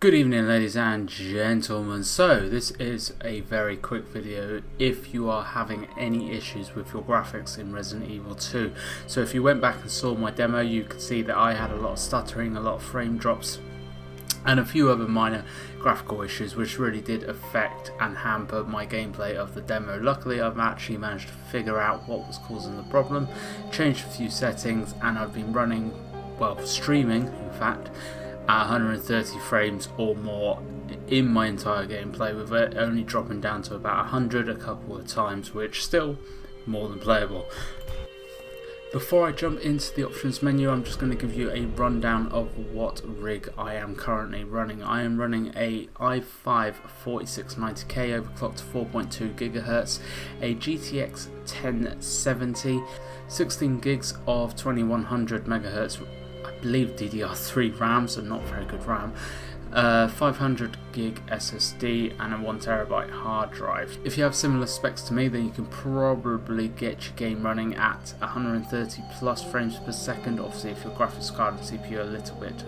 Good evening, ladies and gentlemen. So this is a very quick video if you are having any issues with your graphics in Resident Evil 2. So if you went back and saw my demo, you could see that I had a lot of stuttering, a lot of frame drops and a few other minor graphical issues which really did affect and hamper my gameplay of the demo. Luckily I've actually managed to figure out what was causing the problem, changed a few settings, and I've been running, well, streaming in fact, at 130 frames or more in my entire gameplay, with it only dropping down to about 100 a couple of times, which still more than playable. Before I jump into the options menu, I'm just going to give you a rundown of what rig I am currently running. I am running a i5 4690K overclocked to 4.2 GHz, a GTX 1070, 16 gigs of 2100 MHz, I believe DDR3 RAM, so not very good RAM, 500 gig SSD and a 1TB hard drive. If you have similar specs to me, then you can probably get your game running at 130 plus frames per second. Obviously if your graphics card and CPU are a little bit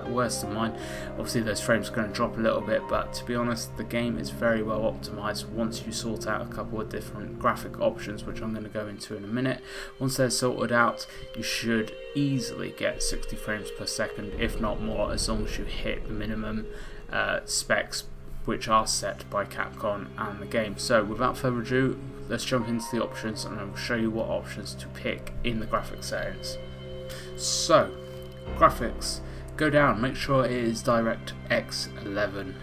worse than mine, obviously those frames are going to drop a little bit, but to be honest, the game is very well optimized once you sort out a couple of different graphic options, which I'm going to go into in a minute. Once they're sorted out, you should easily get 60 frames per second, if not more, as long as you hit the minimum specs which are set by Capcom and the game. So without further ado, let's jump into the options and I'll show you what options to pick in the graphics settings. So graphics, go down, make sure it is DirectX 11.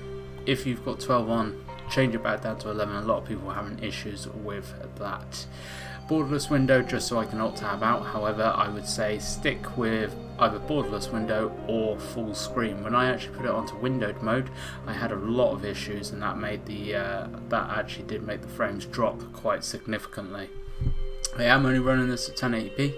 If you've got 12 on, change it back down to 11. A lot of people are having issues with that. Borderless window, just so I can alt-tab out. However, I would say stick with either borderless window or full screen. When I actually put it onto windowed mode, I had a lot of issues, and that made the that actually did make the frames drop quite significantly. I am only running this at 1080p,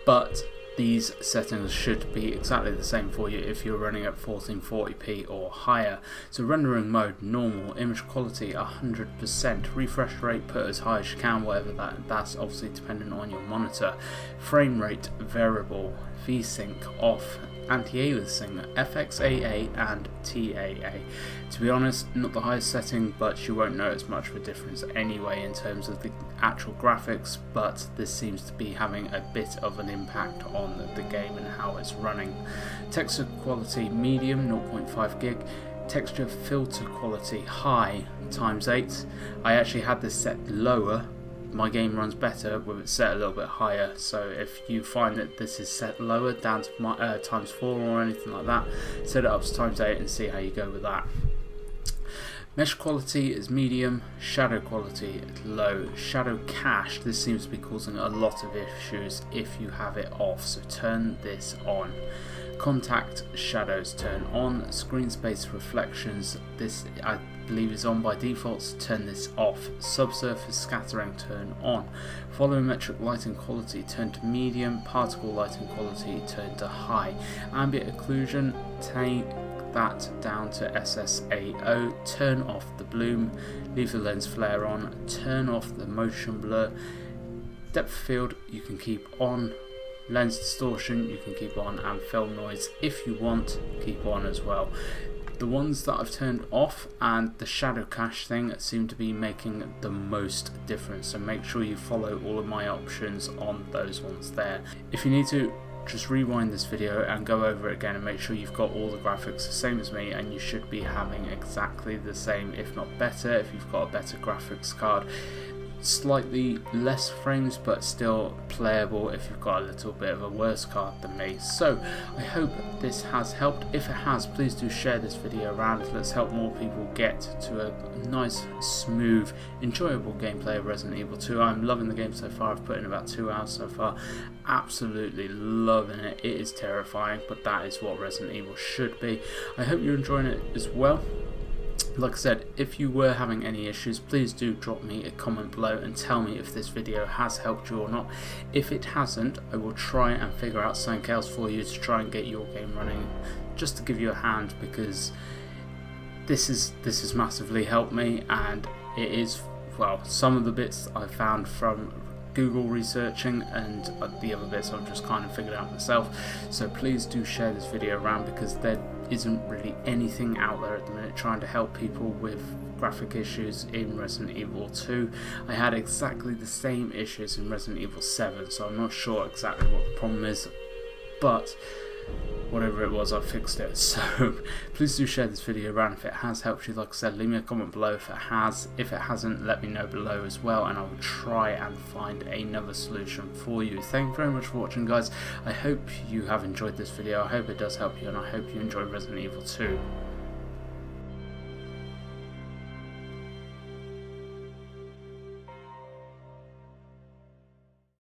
but these settings should be exactly the same for you if you're running at 1440p or higher. So rendering mode normal, image quality 100%, refresh rate put as high as you can, whatever that's obviously dependent on your monitor. Frame rate variable, VSync off, anti-aliasing, FXAA and TAA. To be honest, not the highest setting, but you won't notice much of a difference anyway in terms of the actual graphics, but this seems to be having a bit of an impact on the game and how it's running. Texture quality medium, 0.5 gig. Texture filter quality high, ×8. I actually had this set lower. My game runs better with it set a little bit higher, so if you find that this is set lower, down to ×4 or anything like that, set it up to ×8 and see how you go with that. Mesh quality is medium, shadow quality is low. Shadow cache, this seems to be causing a lot of issues if you have it off, so turn this on. Contact shadows turn on. Screen space reflections, this I believe is on by default, so turn this off. Subsurface scattering turn on. Volumetric lighting quality turn to medium. Particle lighting quality turn to high. Ambient occlusion, take that down to SSAO. Turn off the bloom. Leave the lens flare on. Turn off the motion blur. Depth of field you can keep on. Lens distortion you can keep on, and film noise, if you want, keep on as well. The ones that I've turned off and the shadow cache thing seem to be making the most difference, so make sure you follow all of my options on those ones there. If you need to, just rewind this video and go over it again and make sure you've got all the graphics the same as me, and you should be having exactly the same, if not better, if you've got a better graphics card. Slightly less frames, but still playable if you've got a little bit of a worse card than me. So I hope this has helped. If it has, please do share this video around. Let's help more people get to a nice, smooth, enjoyable gameplay of Resident Evil 2. I'm loving the game so far. I've put in about 2 hours so far. Absolutely loving it. It is terrifying, but that is what Resident Evil should be. I hope you're enjoying it as well. Like I said, if you were having any issues, please do drop me a comment below and tell me if this video has helped you or not. If it hasn't, I will try and figure out something else for you to try and get your game running, just to give you a hand, because this has massively helped me, and it is, well, some of the bits I found from Google researching, and the other bits I've just kind of figured out myself. So please do share this video around, because isn't really anything out there at the minute trying to help people with graphic issues in Resident Evil 2. I had exactly the same issues in Resident Evil 7, so I'm not sure exactly what the problem is, but whatever it was, I fixed it. So please do share this video around if it has helped you. Like I said, leave me a comment below if it has. If it hasn't, let me know below as well, and I will try and find another solution for you. Thank you very much for watching, guys. I hope you have enjoyed this video. I hope it does help you, and I hope you enjoy Resident Evil 2.